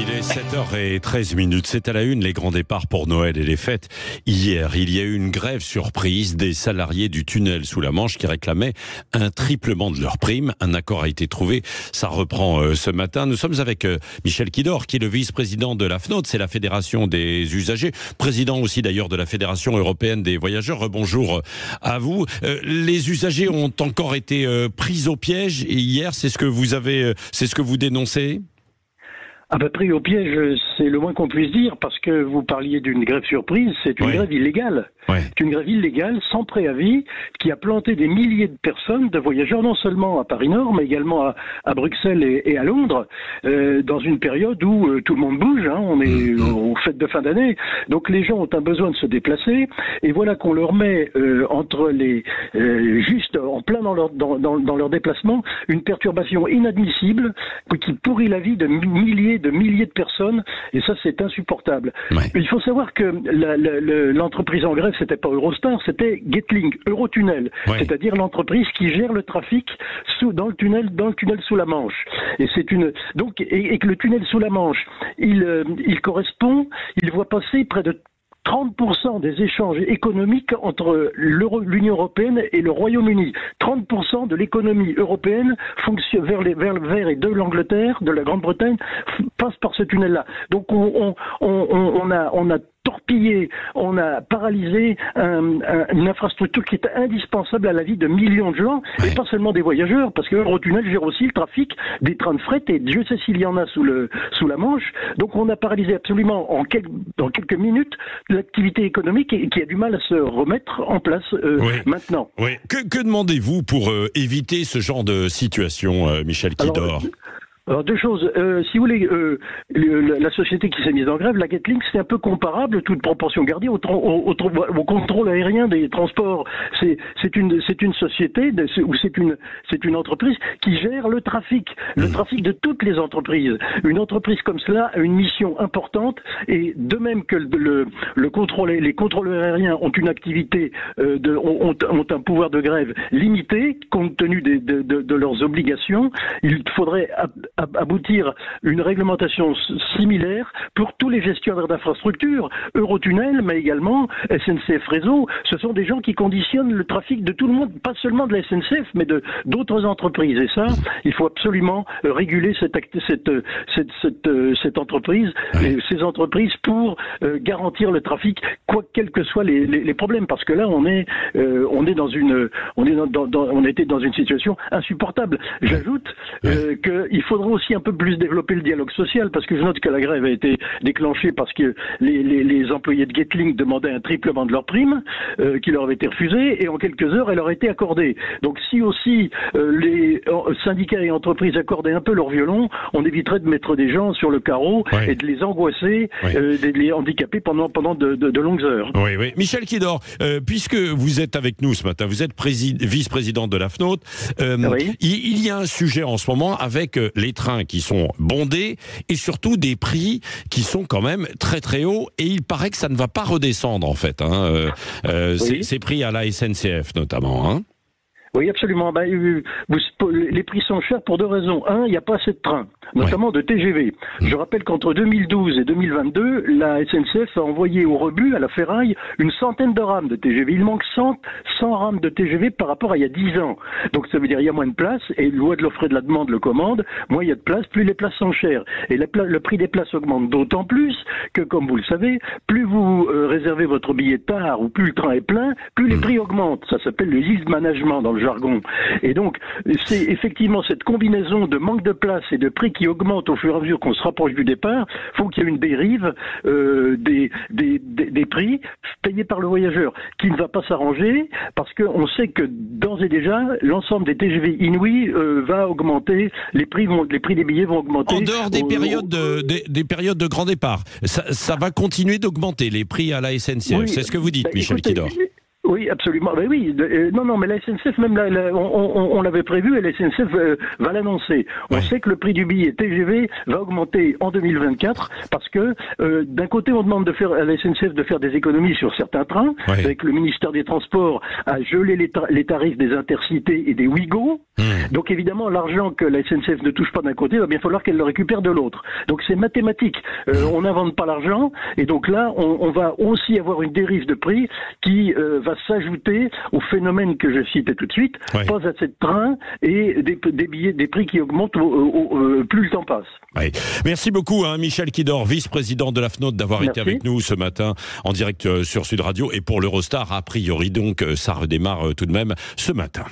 Il est 7h13. C'est à la une, les grands départs pour Noël et les fêtes. Hier, il y a eu une grève surprise des salariés du tunnel sous la Manche qui réclamaient un triplement de leurs primes. Un accord a été trouvé. Ça reprend ce matin. Nous sommes avec Michel Kidor, qui est le vice-président de la FNOT, c'est la Fédération des usagers, président aussi d'ailleurs de la Fédération européenne des voyageurs. Rebonjour à vous. Les usagers ont encore été pris au piège hier, c'est ce que vous dénoncez ? Pris au piège, c'est le moins qu'on puisse dire, parce que vous parliez d'une grève surprise, c'est une grève illégale. C'est une grève illégale, sans préavis, qui a planté des milliers de personnes, de voyageurs, non seulement à Paris-Nord, mais également à Bruxelles et à Londres, dans une période où tout le monde bouge, on est aux fêtes de fin d'année, donc les gens ont un besoin de se déplacer, et voilà qu'on leur met entre les juste en plein dans leur déplacement, une perturbation inadmissible, qui pourrit la vie de milliers de personnes, et ça c'est insupportable. Il faut savoir que l'entreprise en grève, c'était pas Eurostar, c'était Getlink, Eurotunnel, c'est-à-dire l'entreprise qui gère le trafic dans le tunnel sous la Manche. Et c'est que le tunnel sous la Manche, il voit passer près de 30% des échanges économiques entre l'Union européenne et le Royaume-Uni. 30% de l'économie européenne fonctionne vers et de l'Angleterre, de la Grande-Bretagne, passe par ce tunnel-là. Donc on a torpillé, on a paralysé une infrastructure qui est indispensable à la vie de millions de gens, et pas seulement des voyageurs, parce que Eurotunnel gère aussi le trafic des trains de fret, et Dieu sait s'il y en a sous la Manche. Donc on a paralysé absolument dans quelques minutes l'activité économique qui a du mal à se remettre en place maintenant. Que demandez-vous pour éviter ce genre de situation, Michel Kidor ? Alors deux choses. Si vous voulez, la société qui s'est mise en grève, la Getlink, c'est un peu comparable, toute proportion gardée, au contrôle aérien des transports. C'est une société, ou c'est une entreprise qui gère le trafic de toutes les entreprises. Une entreprise comme cela a une mission importante, et de même que les contrôleurs aériens ont une activité, ont un pouvoir de grève limité, compte tenu de leurs obligations, il faudrait aboutir une réglementation similaire pour tous les gestionnaires d'infrastructures, Eurotunnel, mais également SNCF Réseau. Ce sont des gens qui conditionnent le trafic de tout le monde, pas seulement de la SNCF, mais d'autres entreprises. Et ça, il faut absolument réguler cette entreprise, ces entreprises, pour garantir le trafic, quels que soient les problèmes. Parce que là, on était dans une situation insupportable. J'ajoute qu'il faudra aussi un peu plus développer le dialogue social, parce que je note que la grève a été déclenchée parce que les employés de Getlink demandaient un triplement de leurs primes, qui leur avait été refusé, et en quelques heures, elle leur a été accordée. Donc si aussi les syndicats et entreprises accordaient un peu leur violon, on éviterait de mettre des gens sur le carreau et de les angoisser, de les handicaper pendant de longues heures. Michel Kidor, puisque vous êtes avec nous ce matin, vous êtes vice-président de la FNOT, il y a un sujet en ce moment avec les trains qui sont bondés, et surtout des prix qui sont quand même très très hauts, et il paraît que ça ne va pas redescendre en fait, ces prix à la SNCF notamment. Oui, absolument. Les prix sont chers pour deux raisons. Un, il n'y a pas assez de trains, notamment de TGV. Je rappelle qu'entre 2012 et 2022, la SNCF a envoyé au rebut, à la ferraille, une centaine de rames de TGV. Il manque 100 rames de TGV par rapport à il y a 10 ans. Donc ça veut dire qu'il y a moins de place, et loi de l'offre et de la demande le commande, moins il y a de place, plus les places sont chères. Et le prix des places augmente d'autant plus que, comme vous le savez, plus vous réservez votre billet tard, ou plus le train est plein, plus les prix augmentent. Ça s'appelle le yield management dans le jargon. Et donc, c'est effectivement cette combinaison de manque de place et de prix qui augmente au fur et à mesure qu'on se rapproche du départ, font qu'il y a une dérive des prix payés par le voyageur, qui ne va pas s'arranger, parce qu'on sait que d'ores et déjà, l'ensemble des TGV inouïs va augmenter, les prix des billets vont augmenter. En dehors des périodes de grand départ, ça va continuer d'augmenter les prix à la SNCF, c'est ce que vous dites, Michel Kidor. Oui, absolument. Ben oui, non, mais la SNCF, même on l'avait prévu et la SNCF va l'annoncer. On sait que le prix du billet TGV va augmenter en 2024 parce que d'un côté, on demande à la SNCF de faire des économies sur certains trains, avec le ministère des Transports à geler les tarifs des Intercités et des Ouigo. Donc évidemment, l'argent que la SNCF ne touche pas d'un côté, il va bien falloir qu'elle le récupère de l'autre. Donc c'est mathématique. On n'invente pas l'argent et donc là, on va aussi avoir une dérive de prix qui va s'ajouter au phénomène que je citais tout de suite, pas assez de trains et des prix qui augmentent plus le temps passe. Merci beaucoup Michel Kidor, vice-président de la FNOT, d'avoir été avec nous ce matin en direct sur Sud Radio. Et pour l'Eurostar, a priori donc, ça redémarre tout de même ce matin.